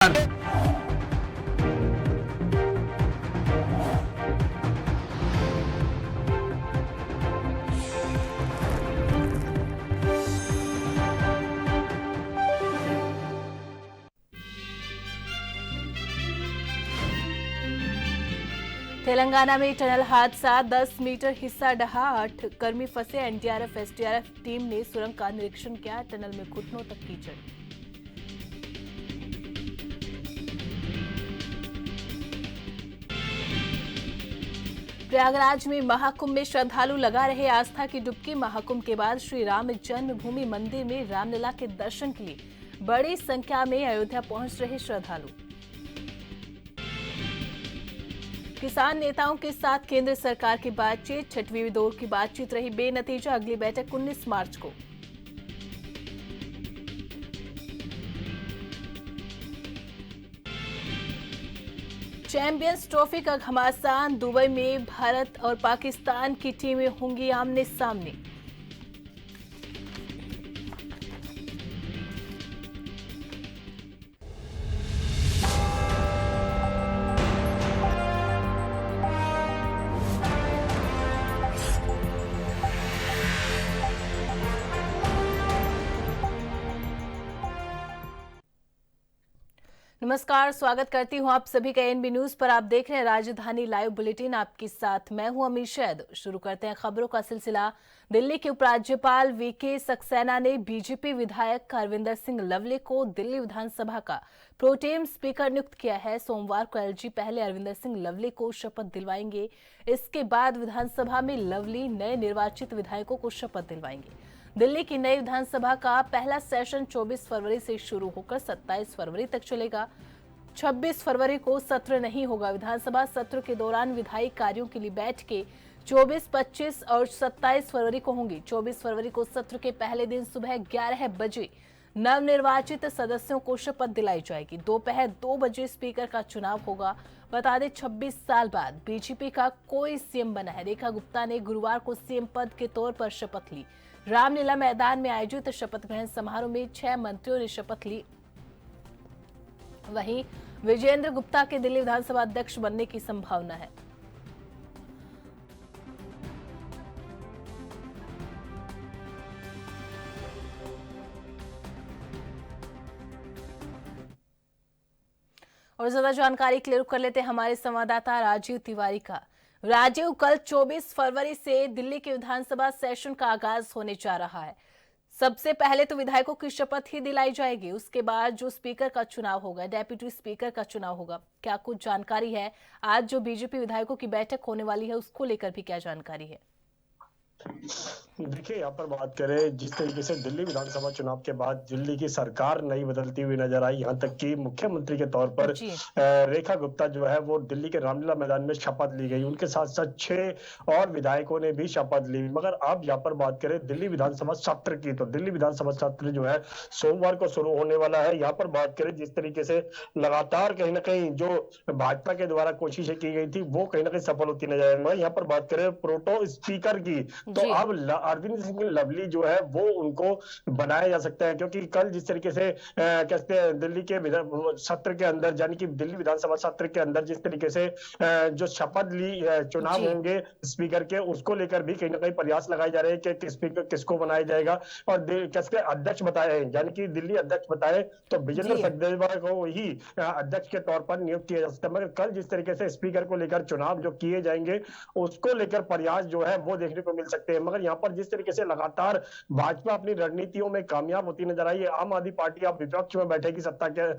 तेलंगाना में टनल हादसा, 10 मीटर हिस्सा ढहा, 8 कर्मी फंसे। एनडीआरएफ एसडीआरएफ टीम ने सुरंग का निरीक्षण किया। टनल में घुटनों तक कीचड़। प्रयागराज में महाकुंभ में श्रद्धालु लगा रहे आस्था की डुबकी। महाकुंभ के बाद श्री राम जन्मभूमि मंदिर में रामलला के दर्शन के लिए बड़ी संख्या में अयोध्या पहुंच रहे श्रद्धालु। किसान नेताओं के साथ केंद्र सरकार की बातचीत, 6वीं दौर की बातचीत रही बेनतीजा। अगली बैठक 19 मार्च को। चैंपियंस ट्रॉफी का घमासान, दुबई में भारत और पाकिस्तान की टीमें होंगी आमने सामने। नमस्कार, स्वागत करती हूं आप सभी का एनबी न्यूज पर। आप देख रहे हैं राजधानी लाइव बुलेटिन, आपके साथ मैं हूं अमीर शैद। शुरू करते हैं खबरों का सिलसिला। दिल्ली के उपराज्यपाल वीके सक्सेना ने बीजेपी विधायक अरविंदर सिंह लवली को दिल्ली विधानसभा का प्रोटेम स्पीकर नियुक्त किया है। सोमवार को एलजी पहले अरविंदर सिंह लवली को शपथ दिलवाएंगे। इसके बाद विधानसभा में लवली नए निर्वाचित विधायकों को शपथ दिलवाएंगे। दिल्ली की नई विधानसभा का पहला सेशन 24 फरवरी से शुरू होकर 27 फरवरी तक चलेगा। 26 फरवरी को सत्र नहीं होगा। विधानसभा सत्र के दौरान विधायी कार्यों के लिए बैठकें 24, 25 और 27 फरवरी को होंगी। 24 फरवरी को सत्र के पहले दिन सुबह 11 बजे नवनिर्वाचित सदस्यों को शपथ दिलाई जाएगी। दोपहर 2 बजे स्पीकर का चुनाव होगा। बता दें 26 साल बाद बीजेपी का कोई सीएम बना है। रेखा गुप्ता ने गुरुवार को सीएम पद के तौर पर शपथ ली। रामलीला मैदान में आयोजित शपथ ग्रहण समारोह में 6 मंत्रियों ने शपथ ली। वहीं विजेंद्र गुप्ता के दिल्ली विधानसभा अध्यक्ष बनने की संभावना है। और ज्यादा जानकारी के लिए रुक कर लेते हैं हमारे संवाददाता राजीव तिवारी का। राजीव, कल 24 फरवरी से दिल्ली के विधानसभा सेशन का आगाज होने जा रहा है। सबसे पहले तो विधायकों की शपथ ही दिलाई जाएगी। उसके बाद जो स्पीकर का चुनाव होगा, डेप्यूटी स्पीकर का चुनाव होगा। क्या कुछ जानकारी है? आज जो बीजेपी विधायकों की बैठक होने वाली है उसको लेकर भी क्या जानकारी है? देखिए, यहाँ पर बात करें जिस तरीके से दिल्ली विधानसभा चुनाव के बाद दिल्ली की सरकार नई बदलती हुई नजर आई। यहाँ तक कि मुख्यमंत्री के तौर पर रेखा गुप्ता जो है वो दिल्ली के रामलीला मैदान में शपथ ली गई। उनके साथ साथ 6 और विधायकों ने भी शपथ ली। मगर अब यहाँ पर बात करें दिल्ली विधानसभा सत्र की, तो दिल्ली विधानसभा सत्र जो है सोमवार को शुरू होने वाला है। यहाँ पर बात करें जिस तरीके से लगातार कहीं ना कहीं जो भाजपा के द्वारा कोशिशें की गई थी वो कहीं ना कहीं सफल होती नजर आई। यहाँ पर बात करें प्रोटो स्पीकर की, तो अब अरविंद सिंह लवली जो है वो उनको बनाया जा सकता है, क्योंकि कल जिस तरीके से कहते हैं दिल्ली के सत्र के अंदर, यानी कि दिल्ली विधानसभा सत्र के अंदर जिस तरीके से जो शपथ ली चुनाव होंगे स्पीकर के, उसको लेकर भी कहीं ना कहीं प्रयास लगाए जा रहे हैं कि स्पीकर किसको बनाया जाएगा और किसके अध्यक्ष बताए, यानी कि दिल्ली अध्यक्ष बताए तो विजेंद्र सचदेवा को ही अध्यक्ष के तौर पर नियुक्त किया जा सकता है। मगर कल जिस तरीके से स्पीकर को लेकर चुनाव जो किए जाएंगे उसको लेकर प्रयास जो है वो देखने को मिल सकते हैं। मगर यहाँ पर जिस तरीके से लगातार भाजपा अपनी रणनीतियों में कामयाब होती नजर आई है, आम आदमी पार्टी अब विपक्ष में बैठेगी सत्ता के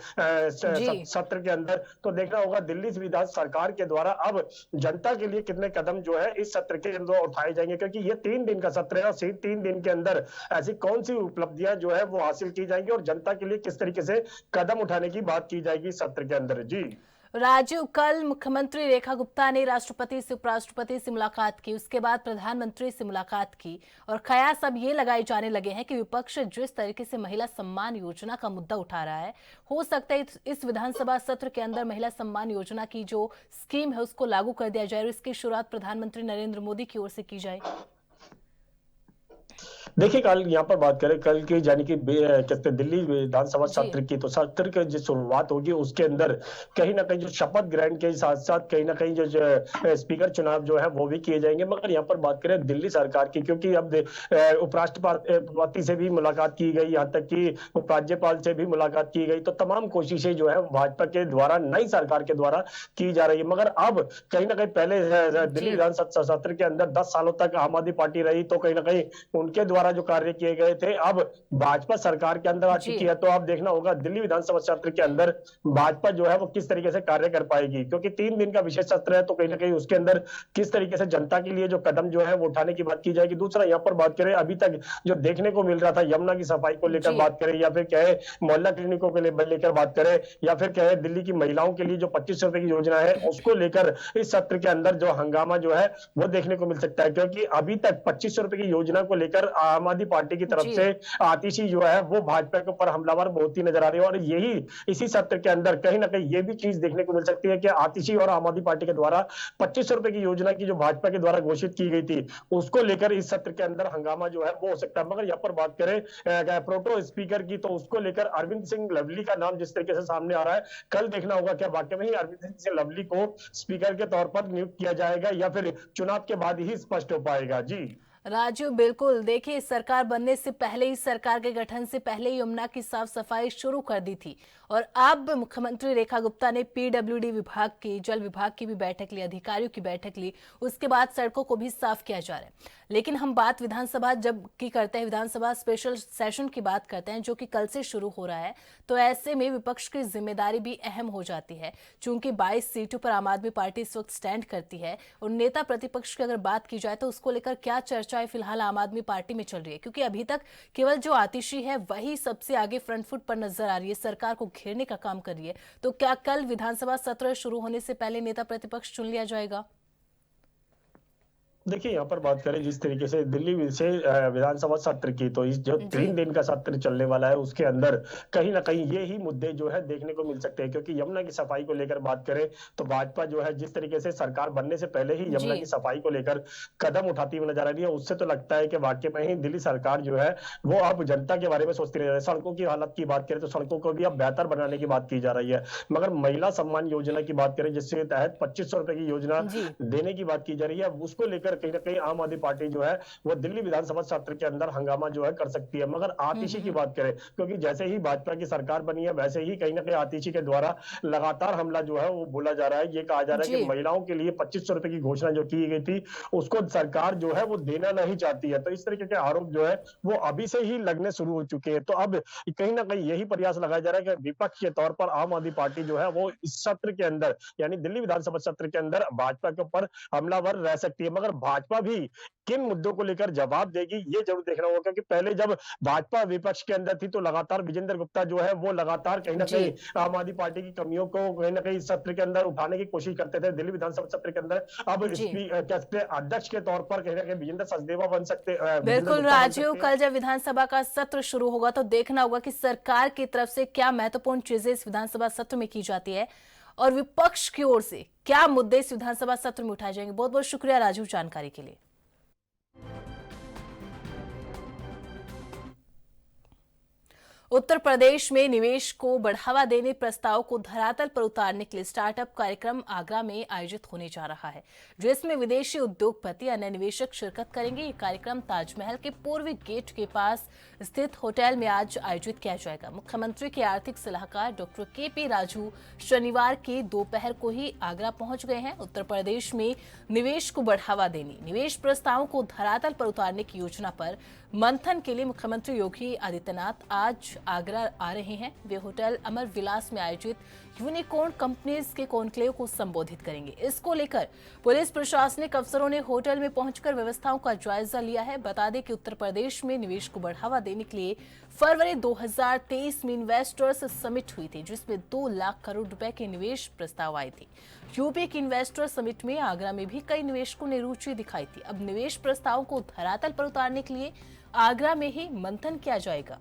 सत्र के अंदर, तो देखना होगा दिल्ली विधान सरकार के द्वारा अब जनता के लिए कितने कदम जो है इस सत्र के अंदर उठाए जाएंगे, क्योंकि ये 3 दिन का सत्र है और 3 दिन के अंदर ऐसी कौन सी उपलब्धियां जो है वो हासिल की जाएंगी और जनता के लिए किस तरीके से कदम उठाने की बात की जाएगी सत्र के अंदर। जी राजीव, कल मुख्यमंत्री रेखा गुप्ता ने राष्ट्रपति से उपराष्ट्रपति से मुलाकात की, उसके बाद प्रधानमंत्री से मुलाकात की और कयास अब ये लगाए जाने लगे हैं कि विपक्ष जिस तरीके से महिला सम्मान योजना का मुद्दा उठा रहा है, हो सकता है इस विधानसभा सत्र के अंदर महिला सम्मान योजना की जो स्कीम है उसको लागू कर दिया जाए और इसकी शुरुआत प्रधानमंत्री नरेंद्र मोदी की ओर से की जाए। देखिए, कल यहाँ पर बात करें कल की यानी कि कहते हैं दिल्ली विधानसभा जी। सत्र की, तो सत्र की जो शुरुआत होगी उसके अंदर कहीं ना कहीं जो शपथ ग्रहण के साथ साथ कहीं ना कहीं जो स्पीकर चुनाव जो है वो भी किए जाएंगे। मगर यहाँ पर बात करें दिल्ली सरकार की, क्योंकि अब उपराष्ट्रपति से भी मुलाकात की गई, यहाँ तक कि उपराज्यपाल से भी मुलाकात की गई, तो तमाम कोशिशें जो है भाजपा के द्वारा, नई सरकार के द्वारा की जा रही है। मगर अब कहीं ना कहीं पहले दिल्ली जी। विधानसभा सत्र के अंदर 10 सालों तक आम आदमी पार्टी रही, तो कहीं ना कहीं उनके द्वारा जो कार्य किए गए थे अब भाजपा सरकार के अंदर आ जी। चुकी है। तो आप देखना होगा दिल्ली विधानसभा सत्र के अंदर भाजपा जो है वो किस तरीके से कार्य कर पाएगी, क्योंकि 3 दिन का विशेष सत्र है, तो कहीं ना कहीं उसके अंदर किस तरीके से जनता के लिए जो कदम जो है वो उठाने की बात की जाएगी। दूसरा यहाँ पर बात करें, अभी तक जो देखने को मिल रहा था यमुना की सफाई को लेकर जी। बात करें, या फिर क्या है मोहल्ला क्लिनिकों के लेकर बात करें, या फिर क्या है दिल्ली की महिलाओं के लिए जो 2500 रुपए की योजना है उसको लेकर इस सत्र के अंदर जो हंगामा जो है वो देखने को मिल सकता है। क्योंकि अभी तक 2500 रुपए की योजना को लेकर आम आदमी पार्टी की तरफ जी। से आतिशी जो है वो भाजपा के ऊपर हमलावर बहुत ही नजर आ रही है। और यही इसी सत्र के अंदर कहीं ना कहीं ये भी चीज देखने को मिल सकती है कि आतिशी और आम आदमी पार्टी के द्वारा 2500 रुपए की योजना की जो भाजपा के द्वारा घोषित की गई थी उसको लेकर इस सत्र के अंदर हंगामा जो है वो हो सकता है। मगर यहाँ पर बात करें प्रोटो स्पीकर की, तो उसको लेकर अरविंद सिंह लवली का नाम जिस तरीके से सामने आ रहा है, कल देखना होगा क्या वाकई में ही अरविंद सिंह लवली को स्पीकर के तौर पर नियुक्त किया जाएगा या फिर चुनाव के बाद ही स्पष्ट हो पाएगा। जी राजू, बिल्कुल देखिए, सरकार बनने से पहले ही, सरकार के गठन से पहले ही यमुना की साफ सफाई शुरू कर दी थी और अब मुख्यमंत्री रेखा गुप्ता ने पीडब्ल्यूडी विभाग की, जल विभाग की भी बैठक ली, अधिकारियों की बैठक ली, उसके बाद सड़कों को भी साफ किया जा रहा है। लेकिन हम बात विधानसभा जब की करते हैं, विधानसभा स्पेशल सेशन की बात करते हैं जो कि कल से शुरू हो रहा है, तो ऐसे में विपक्ष की जिम्मेदारी भी अहम हो जाती है। चूंकि 22 सीटों पर आम आदमी पार्टी इस वक्त स्टैंड करती है और नेता प्रतिपक्ष की अगर बात की जाए तो उसको लेकर क्या चर्चाएं फिलहाल आम आदमी पार्टी में चल रही है, क्योंकि अभी तक केवल जो आतिशी है वही सबसे आगे फ्रंट फुट पर नजर आ रही है, सरकार को घेरने का काम कर रही है। तो क्या कल विधानसभा सत्र शुरू होने से पहले नेता प्रतिपक्ष चुन लिया जाएगा? देखिए, यहाँ पर बात करें जिस तरीके से दिल्ली से विधानसभा सत्र की, तो इस जो जी। 3 दिन का सत्र चलने वाला है उसके अंदर कहीं ना कहीं ये ही मुद्दे जो है देखने को मिल सकते हैं। क्योंकि यमुना की सफाई को लेकर बात करें तो भाजपा जो है जिस तरीके से सरकार बनने से पहले ही यमुना जी। की सफाई को लेकर कदम उठाती हुई नजर आ रही है, उससे तो लगता है कि वाकई में ही दिल्ली सरकार जो है वो अब जनता के बारे में सोचती रह रही है। सड़कों की हालत की बात करें तो सड़कों को भी अब बेहतर बनाने की बात की जा रही है। मगर महिला सम्मान योजना की बात करें जिसके तहत 2500 रुपए की योजना जी। देने की बात की जा रही है, उसको लेकर कहीं ना कहीं आम आदमी पार्टी जो है वो दिल्ली विधानसभा सत्र के अंदर हंगामा जो है कर सकती है। मगर आतिशी की बात करें, क्योंकि जैसे ही भाजपा की सरकार बनी है वैसे ही कहीं ना कहीं आतिशी के द्वारा लगातार हमला जो है वो बोला जा रहा है। ये कहा जा रहा है कि जी। महिलाओं के लिए 2500 रुपए की घोषणा जो की गई थी उसको सरकार जो है वो देना नहीं चाहती है। तो इस तरीके के आरोप जो है वो अभी से ही लगने शुरू हो चुके हैं। तो अब कहीं ना कहीं यही प्रयास लगाया जा रहा है कि विपक्ष के तौर पर आम आदमी पार्टी जो है वो इस सत्र के अंदर यानी दिल्ली विधानसभा सत्र के अंदर भाजपा के ऊपर हमलावर रह सकती है। मगर भाजपा भी किन मुद्दों को लेकर जवाब देगी ये जरूर देखना होगा, क्योंकि पहले जब भाजपा विपक्ष के अंदर थी तो लगातार विजेंद्र गुप्ता जो है वो लगातार कहीं ना जी। कहीं आम आदमी पार्टी की कमियों को कहीं ना कहीं इस सत्र के अंदर उठाने की कोशिश करते थे दिल्ली विधानसभा सत्र के अंदर। अब जी। अध्यक्ष के तौर पर कहीं ना कहीं विजेंद्र सचदेवा बन सकते, विजेंद्र बिल्कुल गुप्ता बन राजीव, सकते हैं। कल जब विधानसभा का सत्र शुरू होगा तो देखना होगा कि सरकार की तरफ से क्या महत्वपूर्ण चीजें इस विधानसभा सत्र में की जाती है और विपक्ष की ओर से क्या मुद्दे इस विधानसभा सत्र में उठाए जाएंगे। बहुत बहुत शुक्रिया राजीव जानकारी के लिए। उत्तर प्रदेश में निवेश को बढ़ावा देने प्रस्ताव को धरातल पर उतारने के लिए स्टार्टअप कार्यक्रम आगरा में आयोजित होने जा रहा है, जिसमें विदेशी उद्योगपति, अन्य निवेशक शिरकत करेंगे। ये कार्यक्रम ताजमहल के पूर्वी गेट के पास स्थित होटल में आज आयोजित किया जाएगा। मुख्यमंत्री के आर्थिक सलाहकार डॉक्टर केपी राजू शनिवार की दोपहर को ही आगरा पहुंच गए हैं। उत्तर प्रदेश में निवेश को बढ़ावा देने, निवेश प्रस्तावों को धरातल पर उतारने की योजना पर मंथन के लिए मुख्यमंत्री योगी आदित्यनाथ आज आगरा आ रहे हैं। वे होटल अमर विलास में आयोजित यूनिकॉर्न कंपनीज के कॉन्क्लेव को संबोधित करेंगे। इसको लेकर पुलिस प्रशासनिक अफसरों ने होटल में पहुंचकर व्यवस्थाओं का जायजा लिया है। बता दें कि उत्तर प्रदेश में निवेश को बढ़ावा देने के लिए फरवरी 2023 में इन्वेस्टर्स समिट हुई थी, जिसमें 2 लाख करोड़ रुपए के निवेश प्रस्ताव आए थे। यूपी के इन्वेस्टर समिट में आगरा में भी कई निवेशकों ने रुचि दिखाई थी। अब निवेश प्रस्तावों को धरातल पर उतारने के लिए आगरा में ही मंथन किया जाएगा।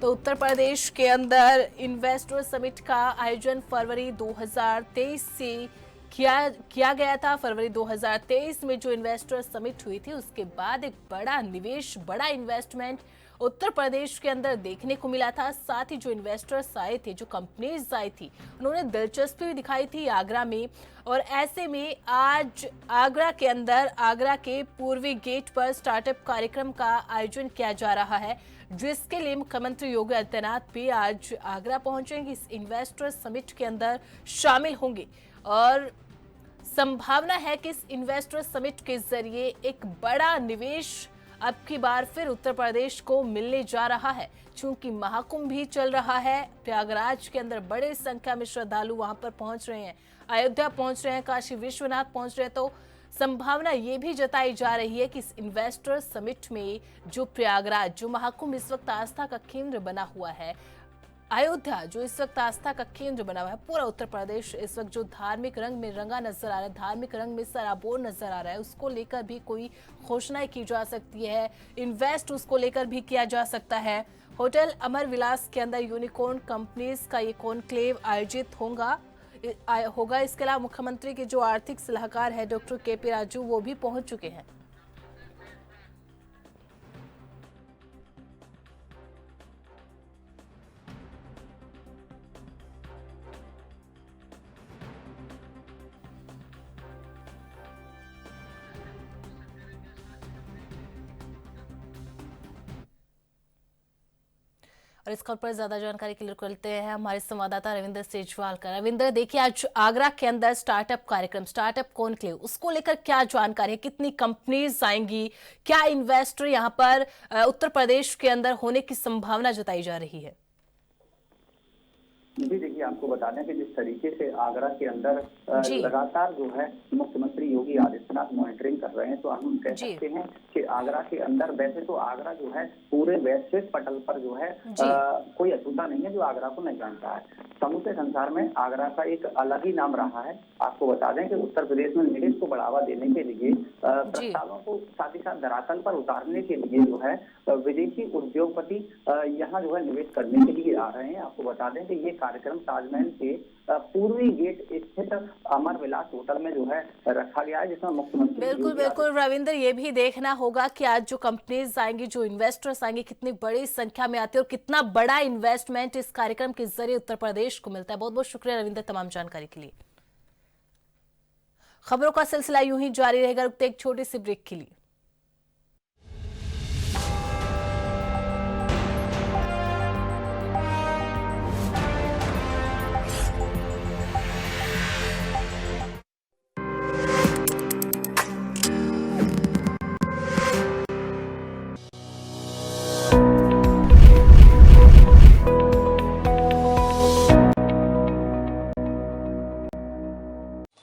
तो उत्तर प्रदेश के अंदर इन्वेस्टर समिट का आयोजन फरवरी 2023 से किया गया था। फरवरी 2023 में जो इन्वेस्टर समिट हुई थी उसके बाद एक बड़ा निवेश, बड़ा इन्वेस्टमेंट उत्तर प्रदेश के अंदर देखने को मिला था। साथ ही जो इन्वेस्टर्स आए थे, जो कंपनीज आई थी, उन्होंने दिलचस्पी भी दिखाई थी आगरा में। और ऐसे में आज आगरा के अंदर, आगरा के पूर्वी गेट पर स्टार्टअप कार्यक्रम का आयोजन किया जा रहा है, जिसके लिए मुख्यमंत्री योगी आदित्यनाथ भी आज आगरा पहुंचेंगे, इस इन्वेस्टर समिट के अंदर शामिल होंगे। और संभावना है कि इस इन्वेस्टर समिट के जरिए एक बड़ा निवेश अब की बार फिर उत्तर प्रदेश को मिलने जा रहा है। चूंकि महाकुंभ भी चल रहा है, प्रयागराज के अंदर बड़े संख्या में श्रद्धालु वहां पर पहुंच रहे हैं, अयोध्या पहुंच रहे हैं, काशी विश्वनाथ पहुंच रहे हैं, तो संभावना ये भी जताई जा रही है कि इस इन्वेस्टर समिट में जो प्रयागराज, जो महाकुंभ इस वक्त आस्था का केंद्र बना हुआ है, अयोध्या जो इस वक्त आस्था का केंद्र बना हुआ है, पूरा उत्तर प्रदेश इस वक्त जो धार्मिक रंग में रंगा नजर आ रहा है, धार्मिक रंग में सराबोर नजर आ रहा है, उसको लेकर भी कोई घोषणाएं की जा सकती है, इन्वेस्ट उसको लेकर भी किया जा सकता है। होटल अमर विलास के अंदर यूनिकॉर्न कंपनीज का ये कॉन्क्लेव आयोजित होगा। इसके अलावा मुख्यमंत्री के जो आर्थिक सलाहकार है डॉक्टर के.पी. राजू, वो भी पहुंच चुके हैं। और इस खबर पर ज्यादा जानकारी के लिए करते हैं हमारे संवाददाता रविंद्र सेजवाल का। रविंद्र, देखिए आज आगरा के अंदर स्टार्टअप कार्यक्रम, स्टार्टअप कॉन्क्लेव, उसको लेकर क्या जानकारी है, कितनी कंपनीज आएंगी, क्या इन्वेस्टर यहाँ पर उत्तर प्रदेश के अंदर होने की संभावना जताई जा रही है? जी देखिए, आपको बता दें कि जिस तरीके से आगरा के अंदर लगातार जो है मुख्यमंत्री योगी आदित्यनाथ मॉनिटरिंग कर रहे हैं, तो हम कह सकते हैं कि आगरा के अंदर, वैसे तो आगरा जो है पूरे वैश्विक पटल पर जो है कोई अछूता नहीं है जो आगरा को नहीं जानता है। समूचे संसार में आगरा का एक अलग ही नाम रहा है। आपको बता दें कि उत्तर प्रदेश में निवेश को बढ़ावा देने के लिए, प्रस्तावों को साथ ही साथ धरातल पर उतारने के लिए जो है विदेशी उद्योगपति यहाँ जो है निवेश करने के लिए आ रहे हैं। आपको बता दें कि ये कार्यक्रम ताजमहल के पूर्वी गेट स्थित अमर विलास होटल में जो है रखा गया है, जिसमें मुख्यमंत्री बिल्कुल रविंद्र, ये भी देखना होगा कि आज जो कंपनीज आएंगी, जो इन्वेस्टर्स आएंगे, कितनी बड़ी संख्या में आते हैं और कितना बड़ा इन्वेस्टमेंट इस कार्यक्रम के जरिए उत्तर प्रदेश को मिलता है। बहुत बहुत शुक्रिया रविंद्र तमाम जानकारी के लिए। खबरों का सिलसिला यूं ही जारी रहेगा, रुकते एक छोटी सी ब्रेक के लिए।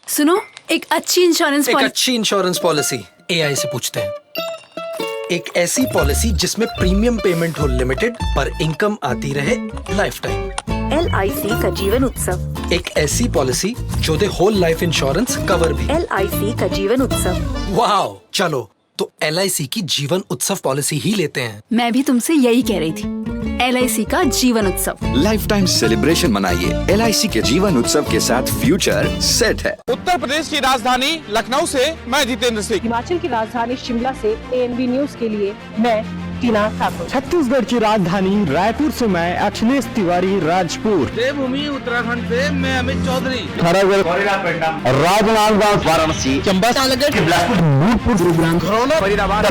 सुनो, एक अच्छी इंश्योरेंस पॉलिसी एआई से पूछते हैं। एक ऐसी पॉलिसी जिसमें प्रीमियम पेमेंट हो लिमिटेड पर इनकम आती रहे लाइफ टाइम। LIC का जीवन उत्सव। एक ऐसी पॉलिसी जो दे होल लाइफ इंश्योरेंस कवर भी। LIC का जीवन उत्सव। वाह, चलो तो LIC की जीवन उत्सव पॉलिसी ही लेते हैं। मैं भी तुमसे यही कह रही थी, LIC का जीवन उत्सव। लाइफ टाइम सेलिब्रेशन मनाइए LIC के जीवन उत्सव के साथ, फ्यूचर सेट है। उत्तर प्रदेश की राजधानी लखनऊ से मैं जितेंद्र सिंह। हिमाचल की राजधानी शिमला से ANB न्यूज के लिए मैं टीना ठाकुर। छत्तीसगढ़ की राजधानी रायपुर से मैं अखिलेश तिवारी राजपुर। देवभूमि उत्तराखंड से मैं अमित चौधरी। राजनांदगांव, वाराणसी, चंबा, भूतपुर, गुरुग्राम, फरीदाबाद,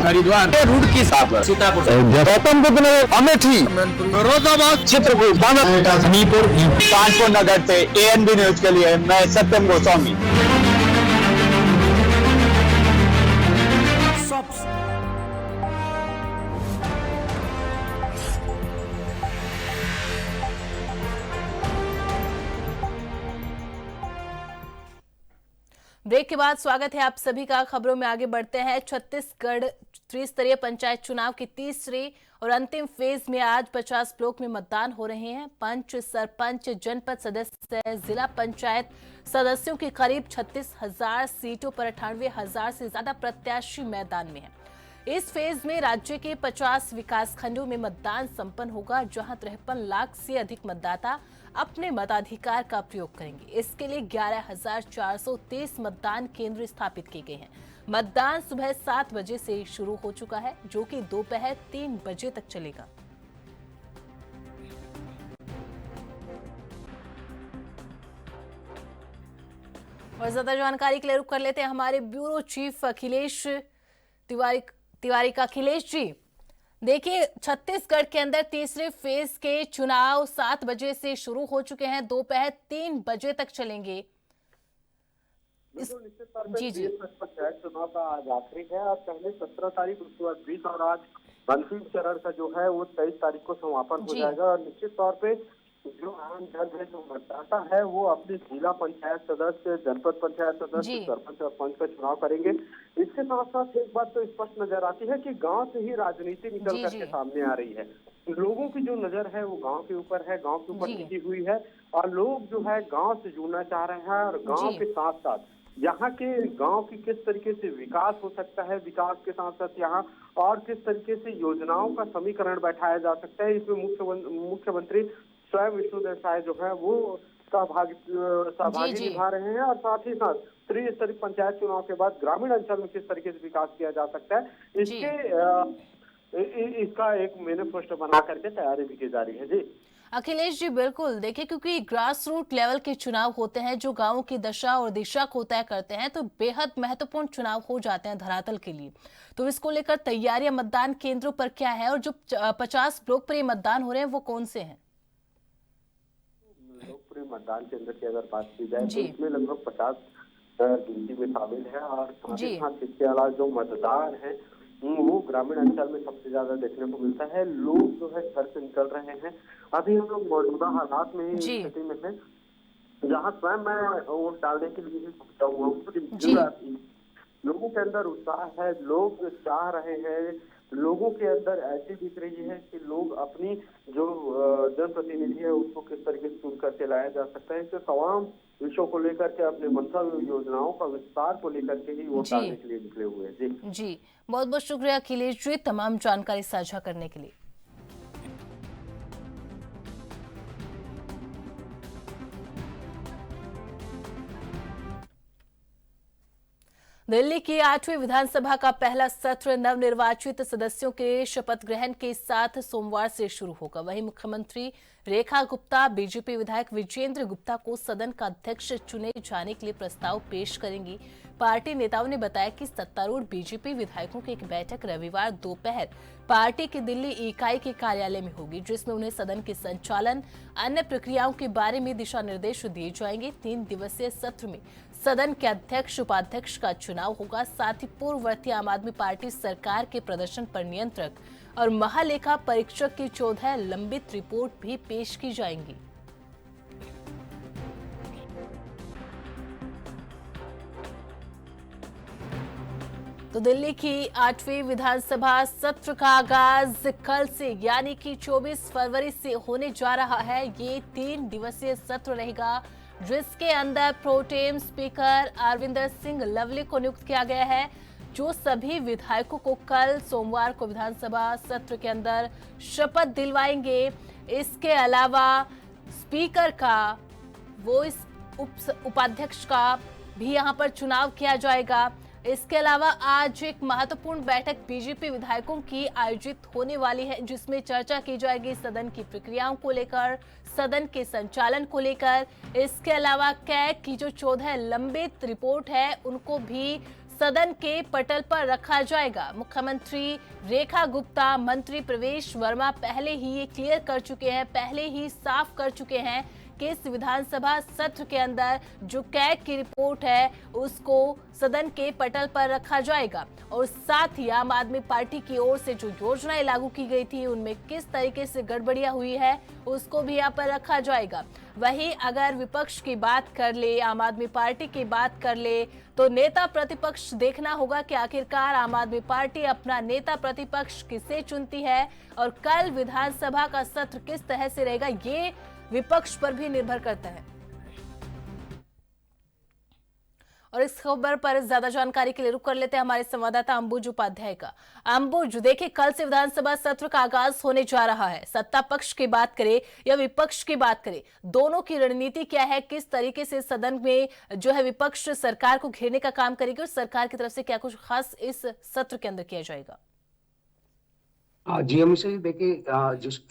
हरिद्वार, रुड़की, सीतापुर, गौतम बुद्ध नगर, अमेठी, फिरोजाबाद, चित्रकूट, हमीरपुर, कानपुर नगर से ANB न्यूज के लिए मैं सत्यम गोस्वामी। ब्रेक के बाद स्वागत है आप सभी का। खबरों में आगे बढ़ते हैं। छत्तीसगढ़ त्रिस्तरीय पंचायत चुनाव की तीसरी और अंतिम फेज में आज 50 ब्लॉक में मतदान हो रहे हैं। पंच, सरपंच, जनपद सदस्य, जिला पंचायत सदस्यों की करीब 36,000 सीटों पर 98,000 से ज्यादा प्रत्याशी मैदान में हैं। इस फेज में राज्य के 50 विकास खंडों में मतदान संपन्न होगा, जहां 53 लाख से अधिक मतदाता अपने मताधिकार का प्रयोग करेंगे। इसके लिए 11,423 मतदान केंद्र स्थापित किए गए हैं। मतदान सुबह 7 बजे से शुरू हो चुका है, जो कि दोपहर 3 बजे तक चलेगा। और ज्यादा जानकारी के लिए रुक कर लेते हैं हमारे ब्यूरो चीफ अखिलेश तिवारी का। अखिलेश जी, देखिए छत्तीसगढ़ के अंदर तीसरे फेज के चुनाव 7 बजे से शुरू हो चुके हैं, दोपहर 3 बजे तक चलेंगे। निश्चित तौर पर पंचायत चुनाव का आज आखिरी है और पहले 17 तारीख, उसके बाद 20 और आज अंतिम चरण का जो है वो 23 तारीख को समापन हो जाएगा। और निश्चित तौर पे जो आम जन है, जो मतदाता है, वो अपने जिला पंचायत सदस्य, जनपद पंचायत सदस्य, सरपंच और पंच का चुनाव करेंगे। इसके साथ साथ एक बात तो स्पष्ट नजर आती है कि गांव से ही राजनीति निकल करके सामने आ रही है। लोगों की जो नजर है वो गांव के ऊपर है, गांव के ऊपर टिकी हुई है और लोग जो है गांव से जुड़ना चाह रहे हैं और गांव के साथ साथ यहाँ के गांव की किस तरीके से विकास हो सकता है, विकास के साथ साथ यहाँ और किस तरीके से योजनाओं का समीकरण बैठाया जा सकता है, इसमें मुख्यमंत्री स्वयं विष्णुदेव साय जो है वो सहभागी निभा रहे हैं। और साथ ही साथ त्रिस्तरीय पंचायत चुनाव के बाद ग्रामीण अंचल में किस तरीके से विकास किया जा सकता है, इसका एक मैनिफेस्टो बना करके तैयारी भी की जा रही है। जी अखिलेश जी, बिल्कुल। देखिए, क्योंकि ग्रास रूट लेवल के चुनाव होते हैं जो गांवों की दशा और दिशा को तय करते हैं, तो बेहद महत्वपूर्ण चुनाव हो जाते हैं धरातल के लिए। तो इसको लेकर तैयारियां मतदान केंद्रों पर क्या है और जो 50 लोकप्रिय मतदान हो रहे हैं वो कौन से हैं? लोकप्रिय मतदान केंद्र की अगर बात की जाए तो इसमें लगभग 50 गिनती में शामिल है और साथ ही साथ इसके अलावा जो मतदान है वो ग्रामीण अंचल में सबसे ज्यादा देखने को मिलता है। लोग जो है घर से निकल रहे हैं। अभी हम लोग मौजूदा हालात में स्थिति में है जहाँ स्वयं मैं वोट डालने के लिए पहुंचा हुआ हूँ। लोगों के अंदर उत्साह है, लोग चाह रहे हैं, लोगों के अंदर ऐसी दिख रही है कि लोग अपनी जो जनप्रतिनिधि है उसको किस तरीके से चुन करके लाया जा सकता है। इससे तमाम विषयों को लेकर के, अपने मंशा योजनाओं का विस्तार को लेकर के ही वोट डालने के लिए निकले हुए हैं। जी बहुत बहुत शुक्रिया अखिलेश जी तमाम जानकारी साझा करने के लिए। दिल्ली की 8वीं विधानसभा का पहला सत्र नवनिर्वाचित सदस्यों के शपथ ग्रहण के साथ सोमवार से शुरू होगा। वहीं मुख्यमंत्री रेखा गुप्ता बीजेपी विधायक विजेंद्र गुप्ता को सदन का अध्यक्ष चुने जाने के लिए प्रस्ताव पेश करेंगी। पार्टी नेताओं ने बताया कि सत्तारूढ़ बीजेपी विधायकों की एक बैठक रविवार दोपहर पार्टी की दिल्ली इकाई के कार्यालय में होगी, जिसमें उन्हें सदन के संचालन, अन्य प्रक्रियाओं के बारे में दिशा निर्देश दिए जाएंगे। 3 दिवसीय सत्र में सदन के अध्यक्ष, उपाध्यक्ष का चुनाव होगा। साथ ही पूर्ववर्ती आम आदमी पार्टी सरकार के प्रदर्शन पर नियंत्रक और महालेखा परीक्षक की 14 लंबित रिपोर्ट भी पेश की जाएंगी। तो दिल्ली की 8वीं विधानसभा सत्र का आगाज कल से यानी कि 24 फरवरी से होने जा रहा है। ये 3 दिवसीय सत्र रहेगा, जिसके अंदर प्रोटेम स्पीकर अरविंदर सिंह लवली को नियुक्त किया गया है, जो सभी विधायकों को कल सोमवार को विधानसभा सत्र के अंदर शपथ दिलवाएंगे। इसके अलावा स्पीकर का, वो इस उपाध्यक्ष का भी यहां पर चुनाव किया जाएगा। इसके अलावा आज एक महत्वपूर्ण बैठक बीजेपी विधायकों की आयोजित होने वाली है, जिसमें चर्चा की जाएगी सदन की प्रक्रियाओं को लेकर, सदन के संचालन को लेकर। इसके अलावा कैग की जो 14 लंबित रिपोर्ट है उनको भी सदन के पटल पर रखा जाएगा। मुख्यमंत्री रेखा गुप्ता, मंत्री प्रवेश वर्मा पहले ही ये क्लियर कर चुके हैं, पहले ही साफ कर चुके हैं कि इस विधानसभा सत्र के अंदर जो कैग की रिपोर्ट है उसको सदन के पटल पर रखा जाएगा। और साथ ही आम आदमी पार्टी की ओर से जो योजनाएं लागू की गई थी उनमें किस तरीके से गड़बड़ियां हुई है उसको भी यहाँ पर रखा जाएगा। वहीं अगर विपक्ष की बात कर ले, आम आदमी पार्टी की बात कर ले, तो नेता प्रतिपक्ष देखना होगा कि आखिरकार आम आदमी पार्टी अपना नेता प्रतिपक्ष किसे चुनती है और कल विधानसभा का सत्र किस तरह से रहेगा, ये विपक्ष पर भी निर्भर करता है। और इस खबर पर ज्यादा जानकारी के लिए रुक कर लेते हैं हमारे संवाददाता अंबुज उपाध्याय का। अंबुज, देखिए कल से विधानसभा सत्र का आगाज होने जा रहा है। सत्ता पक्ष की बात करें या विपक्ष की बात करें, दोनों की रणनीति क्या है? किस तरीके से सदन में जो है विपक्ष सरकार को घेरने का काम करेगी और सरकार की तरफ से क्या कुछ खास इस सत्र के अंदर किया जाएगा? जी अमित जी, देखिए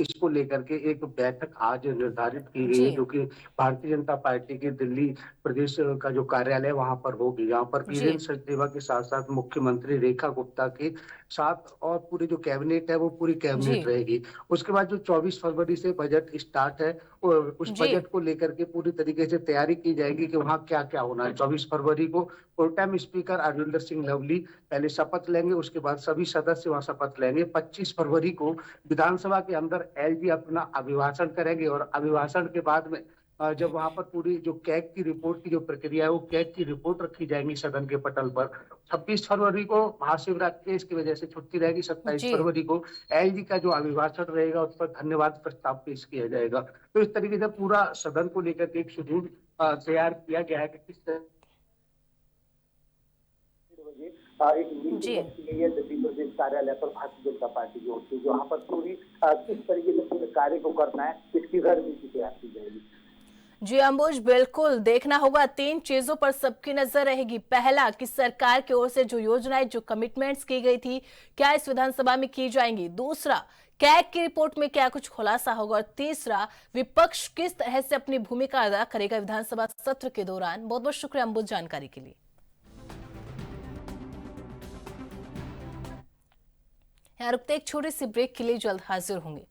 इसको लेकर के एक बैठक आज निर्धारित की गई है, जो कि भारतीय जनता पार्टी के दिल्ली प्रदेश का जो कार्यालय वहां पर होगी। यहाँ पर वीरेंद्र सचदेवा के साथ साथ मुख्यमंत्री रेखा गुप्ता के साथ और पूरी जो कैबिनेट है वो पूरी कैबिनेट रहेगी। उसके बाद जो 24 फरवरी से बजट स्टार्ट है, उस बजट को लेकर के पूरी तरीके से तैयारी की जाएगी कि वहाँ क्या क्या होना है। 24 फरवरी को pro tem speaker Arvinder Singh lovely पहले शपथ लेंगे, उसके बाद सभी सदस्य वहाँ शपथ लेंगे। 25 फरवरी को विधानसभा के अंदर एलजी अपना अभिभाषण करेंगे और अभिभाषण के बाद में जब वहां पर पूरी जो कैग की रिपोर्ट की जो प्रक्रिया है वो कैग की रिपोर्ट रखी जाएगी सदन के पटल पर। 26 फरवरी को महाशिवरात्रि इसकी वजह से छुट्टी रहेगी। 27 फरवरी को एलजी का जो अभिभाषण रहेगा उस पर धन्यवाद प्रस्ताव पेश किया जाएगा। तो इस तरीके से पूरा सदन को लेकर के एक शेड्यूल तैयार किया गया है कि किस तरह एक दिल्ली प्रदेश कार्यालय पर भारतीय जनता पार्टी की ओर से जहाँ पर पूरी किस तरीके से पूरे कार्य को करना है इसकी रणनीति तैयार की जाएगी। जी अंबुज, बिल्कुल देखना होगा, 3 चीजों पर सबकी नजर रहेगी। पहला कि सरकार की ओर से जो योजनाएं, जो कमिटमेंट्स की गई थी, क्या इस विधानसभा में की जाएंगी। दूसरा, कैग की रिपोर्ट में क्या कुछ खुलासा होगा। और तीसरा, विपक्ष किस तरह से अपनी भूमिका अदा करेगा विधानसभा सत्र के दौरान। बहुत बहुत शुक्रिया अंबुज जानकारी के लिए। यहाँ रुकते एक छोटे से ब्रेक के लिए, जल्द हाजिर होंगे।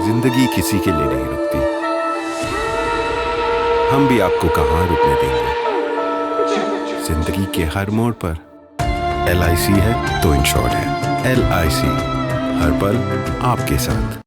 जिंदगी किसी के लिए नहीं रुकती, हम भी आपको कहां रुकने देंगे। जिंदगी के हर मोड़ पर LIC है तो इंश्योर्ड है। LIC हर पल आपके साथ।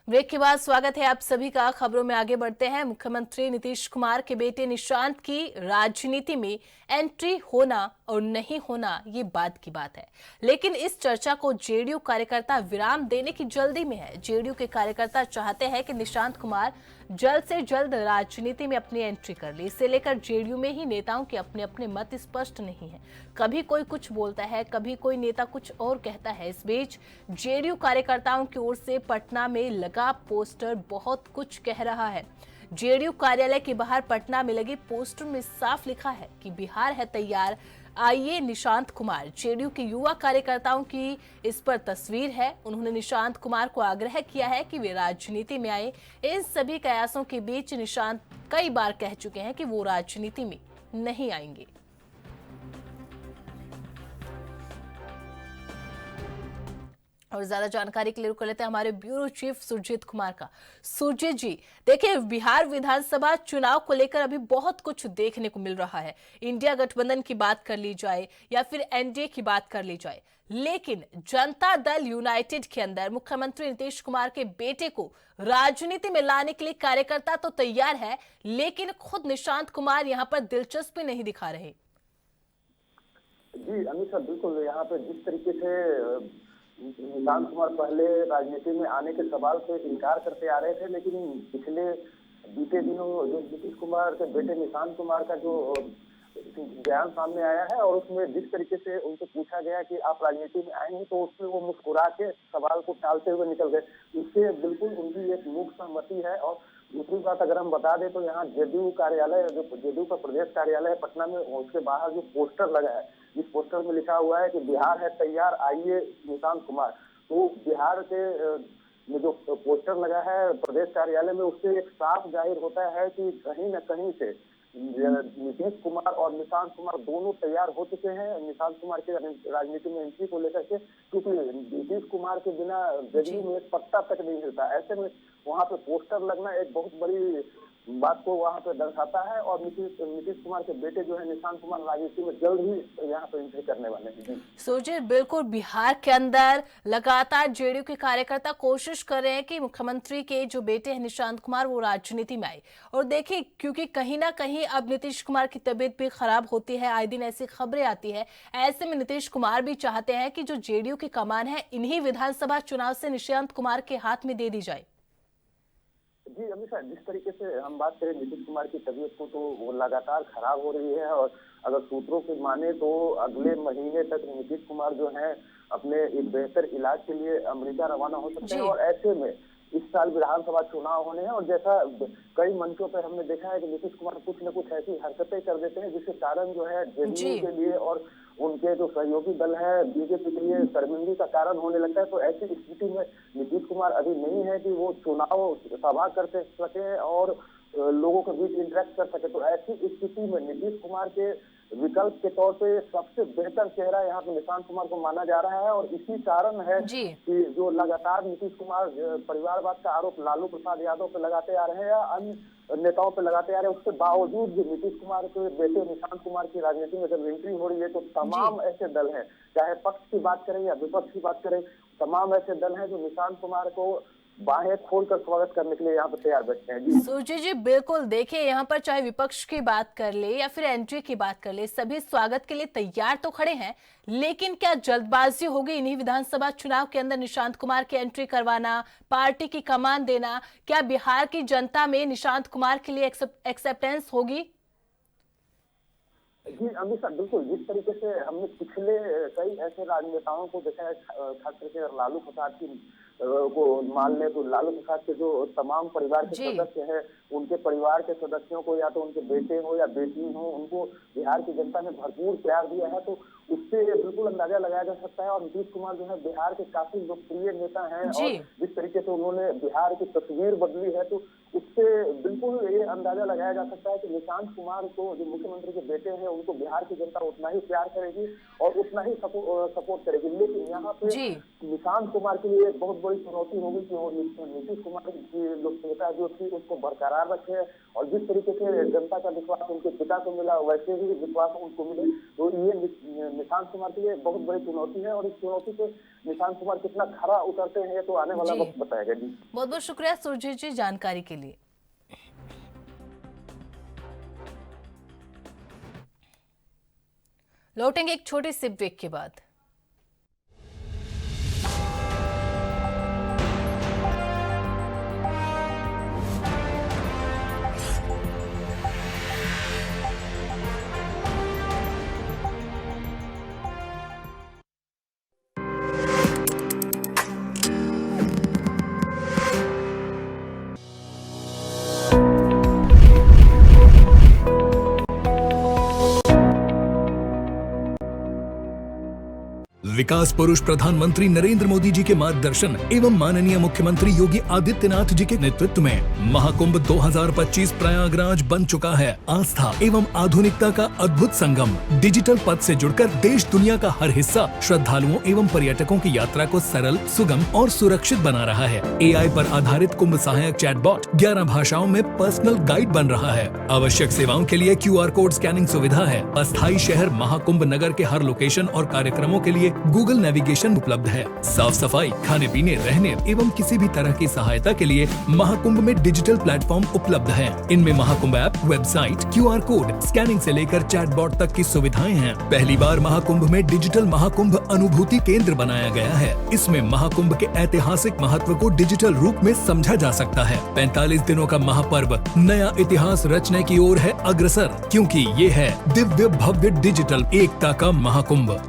ब्रेक के बाद स्वागत है आप सभी का। खबरों में आगे बढ़ते हैं। मुख्यमंत्री नीतीश कुमार के बेटे निशांत की राजनीति में एंट्री होना और नहीं होना ये बात की बात है, लेकिन इस चर्चा को जेडीयू कार्यकर्ता विराम देने की जल्दी में है। जेडीयू के कार्यकर्ता चाहते हैं कि निशांत कुमार जल्द से जल्द राजनीति में अपनी एंट्री कर ले। इसे लेकर जेडीयू में ही नेताओं के अपने अपने मत स्पष्ट नहीं है। कभी कोई कुछ बोलता है, कभी कोई नेता कुछ और कहता है। इस बीच जेडीयू कार्यकर्ताओं की ओर से पटना में लगा पोस्टर बहुत कुछ कह रहा है। जेडीयू कार्यालय के बाहर पटना में लगे पोस्टर में साफ लिखा है कि बिहार है तैयार, आइए निशांत कुमार। जेडीयू के युवा कार्यकर्ताओं की इस पर तस्वीर है। उन्होंने निशांत कुमार को आग्रह किया है कि वे राजनीति में आए। इन सभी कयासों के बीच निशांत कई बार कह चुके हैं कि वो राजनीति में नहीं आएंगे। और ज्यादा जानकारी के लिए रुक लेते हैं हमारे ब्यूरो चीफ सुरजीत कुमार का। सुरजीत जी, देखिए बिहार विधानसभा चुनाव को लेकर अभी बहुत कुछ देखने को मिल रहा है। इंडिया गठबंधन की बात कर ली जाए या फिर एनडीए की बात कर ली जाए, लेकिन जनता दल यूनाइटेड के अंदर मुख्यमंत्री नीतीश कुमार के बेटे को राजनीति में लाने के लिए कार्यकर्ता तो तैयार है, लेकिन खुद निशांत कुमार यहाँ पर दिलचस्पी नहीं दिखा रहे। जी अमित सर, बिल्कुल यहाँ पे जिस तरीके से निशांत कुमार पहले राजनीति में आने के सवाल से इनकार करते आ रहे थे, लेकिन पिछले बीते दिनों जो नीतीश कुमार के बेटे निशांत कुमार का जो बयान सामने आया है और उसमें जिस तरीके से उनसे पूछा गया कि आप राजनीति में आए हैं, तो उसमें वो मुस्कुरा के सवाल को टालते हुए निकल गए। इससे बिल्कुल उनकी एक मूक सहमति है। और दूसरी बात अगर हम बता दें तो यहाँ जेडीयू कार्यालय, जो जेडीयू का प्रदेश कार्यालय है पटना में, उसके बाहर जो पोस्टर लगा है, जिस पोस्टर में लिखा हुआ है कि बिहार है तैयार, आइए निशांत कुमार, तो बिहार के में जो पोस्टर लगा है प्रदेश कार्यालय में, उससे एक साफ जाहिर होता है कि कहीं न कहीं से नीतीश कुमार और निशांत कुमार दोनों तैयार हो चुके हैं निशांत कुमार के राजनीति में एंट्री को लेकर के, क्योंकि नीतीश कुमार के बिना जेडीयू में एक पत्ता तक नहीं हिलता। ऐसे में वहाँ पे पोस्टर लगना एक बहुत बड़ी बात को वहाँ पे दर्शाता है। और नीतीश कुमार के बेटे जो है निशांत कुमार राजनीति में जल्द ही यहाँ पे एंट्री करने वाले हैं। सोचिए, बिल्कुल बिहार के अंदर लगातार जेडीयू के कार्यकर्ता कोशिश कर रहे हैं कि मुख्यमंत्री के जो बेटे हैं निशांत कुमार वो राजनीति में आए। और देखिए, क्योंकि कहीं ना कहीं अब नीतीश कुमार की तबीयत भी खराब होती है, आए दिन ऐसी खबरें आती है, ऐसे में नीतीश कुमार भी चाहते हैं कि जो जेडीयू की कमान है इन्हीं विधानसभा चुनाव से निशांत कुमार के हाथ में दे दी जाए। जी अमित शाह, जिस तरीके से हम बात करें नीतीश कुमार की तबीयत को, तो वो लगातार खराब हो रही है। और अगर सूत्रों की माने तो अगले महीने तक नीतीश कुमार जो है अपने एक बेहतर इलाज के लिए अमेरिका रवाना हो सकते हैं। और ऐसे में इस साल विधानसभा चुनाव होने हैं और जैसा कई मंचों पर हमने देखा है कि नीतीश कुमार कुछ न कुछ ऐसी हरकतें कर देते हैं जिसके कारण जो है जेडीयू के लिए और उनके जो सहयोगी दल है बीजेपी के लिए शर्मिंदगी का कारण होने लगता है। तो ऐसी स्थिति में नीतीश कुमार अभी नहीं है कि वो चुनाव सभा कर सके और लोगों के बीच इंटरेक्ट कर सके। तो ऐसी स्थिति में नीतीश कुमार के विकल्प के तौर पे सबसे बेहतर चेहरा यहाँ पे निशांत कुमार को माना जा रहा है। और इसी कारण है कि जो लगातार नीतीश कुमार परिवारवाद का आरोप लालू प्रसाद यादव पे लगाते आ रहे हैं या अन्य नेताओं पे लगाते आ रहे हैं, उसके बावजूद भी नीतीश कुमार के बेटे निशांत कुमार की राजनीति में जब एंट्री हो रही है तो तमाम ऐसे दल हैं, चाहे पक्ष की बात करें या विपक्ष की बात करें, तमाम ऐसे दल हैं जो निशांत कुमार को बाहें खोलकर स्वागत करने के लिए यहाँ पर तैयार बैठे हैं। जी सुरजीत जी, बिल्कुल देखिए, यहाँ पर चाहे विपक्ष की बात कर ले या फिर एंट्री की बात कर ले, सभी स्वागत के लिए तैयार तो खड़े हैं। लेकिन क्या जल्दबाजी होगी इन्हीं विधानसभा चुनाव के अंदर निशांत कुमार की एंट्री करवाना, पार्टी की कमान देना? क्या बिहार की जनता में निशांत कुमार के लिए एक्सेप्टेंस होगी? जी अमित शाह, बिल्कुल जिस तरीके से हमने पिछले कई ऐसे राजनेताओं को देखा है, खास करके लालू प्रसाद की को मान ले तो लालू प्रसाद के जो तमाम परिवार के सदस्य हैं, उनके परिवार के सदस्यों को या तो उनके बेटे हो या बेटी हो, उनको बिहार की जनता ने भरपूर प्यार दिया है। तो उससे बिल्कुल अंदाजा लगाया जा सकता है। और नीतीश कुमार जो है बिहार के काफी लोकप्रिय नेता हैं और जिस तरीके से उन्होंने बिहार की तस्वीर बदली है, तो उससे बिल्कुल ये अंदाजा लगाया जा सकता है कि निशांत कुमार को, जो मुख्यमंत्री के बेटे हैं, उनको बिहार की जनता उतना ही प्यार करेगी और उतना ही सपोर्ट करेगी। लेकिन यहाँ पे निशांत कुमार के लिए एक बहुत बड़ी चुनौती होगी कि वो नीतीश कुमार की लोकप्रियता जो थी उसको बरकरार रखे और जिस तरीके से जनता का विश्वास उनके पिता को मिला वैसे ही विश्वास उनको मिले। तो ये निशांत कुमार के लिए बहुत बड़ी चुनौती है और इस चुनौती से निशांत कुमार कितना खरा उतरते हैं तो आने वाला वक्त बताएगा। जी बहुत बहुत शुक्रिया सुरजीत जी जानकारी के लिए। लौटेंगे एक छोटे से ब्रेक के बाद। विकास पुरुष प्रधानमंत्री नरेंद्र मोदी जी के मार्गदर्शन एवं माननीय मुख्यमंत्री योगी आदित्यनाथ जी के नेतृत्व में महाकुंभ 2025 प्रयागराज बन चुका है आस्था एवं आधुनिकता का अद्भुत संगम। डिजिटल पथ से जुड़कर देश दुनिया का हर हिस्सा श्रद्धालुओं एवं पर्यटकों की यात्रा को सरल, सुगम और सुरक्षित बना रहा है। AI पर आधारित कुंभ सहायक चैटबॉट 11 भाषाओं में पर्सनल गाइड बन रहा है। आवश्यक सेवाओं के लिए QR कोड स्कैनिंग सुविधा है। अस्थायी शहर महाकुंभ नगर के हर लोकेशन और कार्यक्रमों के लिए गूगल नेविगेशन उपलब्ध है। साफ सफाई, खाने पीने, रहने एवं किसी भी तरह की सहायता के लिए महाकुंभ में डिजिटल प्लेटफॉर्म उपलब्ध है। इनमें Mahakumbh app, website, QR code, scanning से लेकर चैटबॉट तक की सुविधाएं हैं। पहली बार महाकुंभ में डिजिटल महाकुंभ अनुभूति केंद्र बनाया गया है। इसमें महाकुंभ के ऐतिहासिक महत्व को डिजिटल रूप में समझा जा सकता है। 45 दिनों का महापर्व नया इतिहास रचने की ओर है अग्रसर, क्योंकि ये है दिव्य भव्य डिजिटल एकता का महाकुंभ।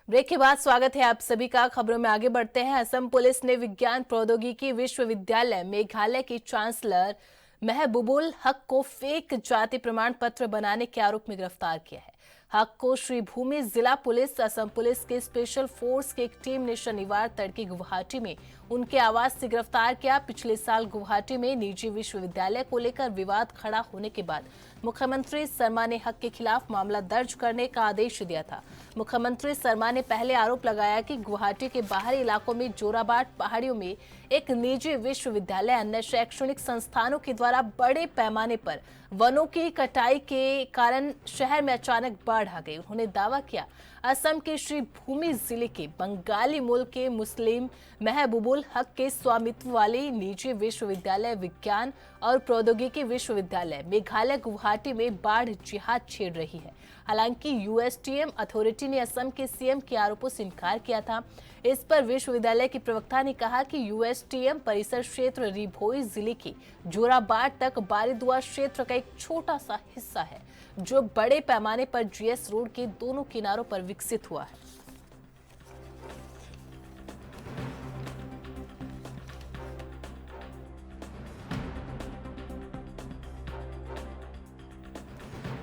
ब्रेक के बाद स्वागत है आप सभी का। खबरों में आगे बढ़ते हैं। असम पुलिस ने विज्ञान प्रौद्योगिकी विश्वविद्यालय मेघालय की चांसलर महबूबुल हक को फेक जाति प्रमाण पत्र बनाने के आरोप में गिरफ्तार किया है। हक को श्रीभूमि जिला पुलिस, असम पुलिस के स्पेशल फोर्स की एक टीम ने शनिवार तड़के गुवाहाटी में उनके आवास से गिरफ्तार किया। पिछले साल गुवाहाटी में निजी विश्वविद्यालय को लेकर विवाद खड़ा होने के बाद मुख्यमंत्री शर्मा ने हक के खिलाफ मामला दर्ज करने का आदेश दिया था। मुख्यमंत्री शर्मा ने पहले आरोप लगाया कि गुवाहाटी के बाहरी इलाकों में जोराबाट पहाड़ियों में एक निजी विश्वविद्यालय अन्य शैक्षणिक संस्थानों के द्वारा बड़े पैमाने पर वनों की कटाई के कारण शहर में अचानक बाढ़ आ गई। उन्होंने दावा किया असम के श्रीभूमि जिले के बंगाली मूल के मुस्लिम महबूबुल हक के स्वामित्व वाले निजी विश्वविद्यालय विज्ञान और प्रौद्योगिकी विश्वविद्यालय मेघालय गुवाहाटी में बाढ़ जिहाद छेड़ रही है। हालांकि यूएसटीएम अथॉरिटी ने असम के सीएम के आरोपों से इनकार किया था। इस पर विश्वविद्यालय की प्रवक्ता ने कहा कि यूएसटीएम परिसर क्षेत्र रिभोई जिले के जोराबाट तक बारिदुआ क्षेत्र का एक छोटा सा हिस्सा है, जो बड़े पैमाने पर जीएस रोड के दोनों किनारों पर विकसित हुआ है।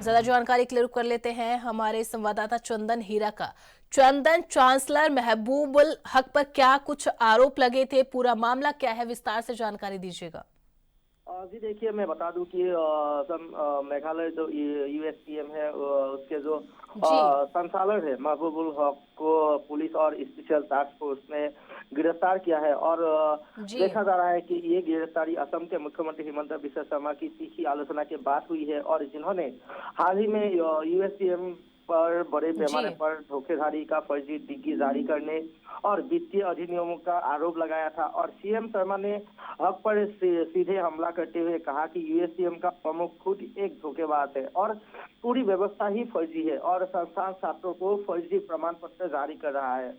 ज्यादा जानकारी के लिए रुक कर लेते हैं हमारे संवाददाता चंदन हीरा का। चंदन, चांसलर महबूबुल हक पर क्या कुछ आरोप लगे थे, पूरा मामला क्या है, विस्तार से जानकारी दीजिएगा। जी देखिए, मैं बता दूं कि मेघालय जो यूएसटीएम है उसके जो संचालक है महबूबुल हक को पुलिस और स्पेशल टास्क फोर्स ने गिरफ्तार किया है। और देखा जा रहा है कि ये गिरफ्तारी असम के मुख्यमंत्री हिमंत बिस्वा शर्मा की तीखी आलोचना के बाद हुई है, और जिन्होंने हाल ही में यूएसटीएम पर बड़े पैमाने पर धोखाधड़ी का फर्जी डिग्री जारी करने और वित्तीय अधिनियमों का आरोप लगाया था। और सीएम शर्मा ने हक पर सीधे हमला करते हुए कहा कि यूएसटीएम का प्रमुख खुद एक धोखेबाज है और पूरी व्यवस्था ही फर्जी है और संस्थान छात्रों को फर्जी प्रमाण पत्र जारी कर रहा है।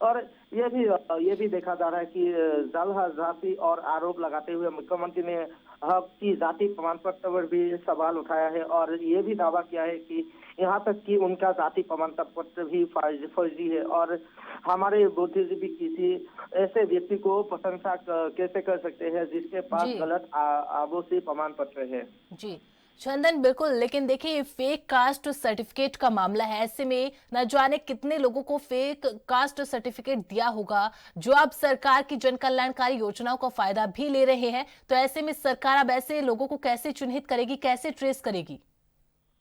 और ये भी देखा जा रहा है कि जालहाजी और आरोप लगाते हुए मुख्यमंत्री ने हक की जाति प्रमाण पत्र पर भी सवाल उठाया है और ये भी दावा किया है कि यहाँ तक कि उनका जाति प्रमाण पत्र भी फर्जी है। और हमारे बुद्धिजीवी किसी ऐसे व्यक्ति को प्रशंसा कैसे कर सकते हैं जिसके पास गलत आभासी प्रमाण पत्र है। जी चंदन, बिल्कुल, लेकिन देखिए ये फेक कास्ट सर्टिफिकेट का मामला है। ऐसे में न जाने कितने लोगों को फेक कास्ट सर्टिफिकेट दिया होगा जो अब सरकार की जन कल्याणकारी योजनाओं का फायदा भी ले रहे हैं। तो ऐसे में सरकार अब ऐसे लोगों को कैसे चिन्हित करेगी, कैसे ट्रेस करेगी?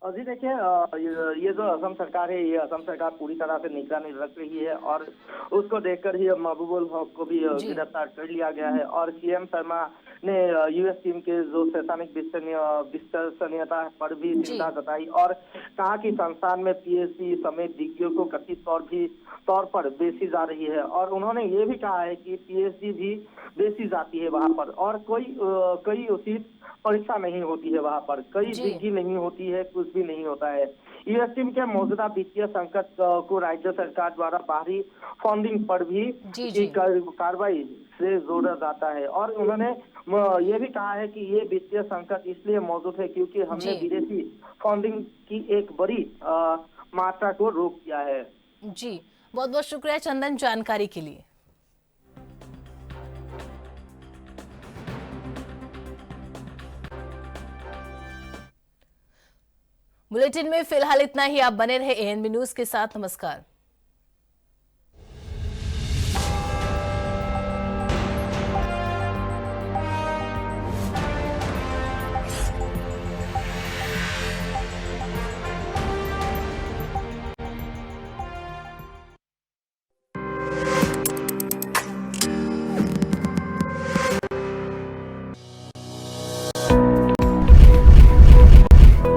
जी देखिए, ये जो असम सरकार है, ये असम सरकार पूरी तरह से निगरानी रख रही है और उसको देखकर ही महबूबुल हक को भी गिरफ्तार कर लिया गया है। और सीएम शर्मा ने यूएस टीम के जो शैक्षणिक विश्वसनीयता पर भी चिंता जताई और कहा कि संस्थान में पीएचडी समेत डिग्रियों को कथित तौर पर बेची जा रही है। और उन्होंने ये भी कहा है कि पीएचडी भी बेची जाती है वहाँ पर और कोई उचित परीक्षा नहीं होती है, वहाँ पर कोई डिग्री नहीं होती है, कुछ भी नहीं होता है। यूएस टीम के मौजूदा वित्तीय संकट को राज्य सरकार द्वारा बाहरी फंडिंग पर भी कार्रवाई से जोड़ा जाता है। और उन्होंने ये भी कहा है कि ये वित्तीय संकट इसलिए मौजूद है क्योंकि हमने विदेशी फंडिंग की एक बड़ी मात्रा को रोक दिया है। जी, बहुत बहुत शुक्रिया चंदन जानकारी के लिए। बुलेटिन में फिलहाल इतना ही। आप बने रहे एएनबी न्यूज के साथ। नमस्कार।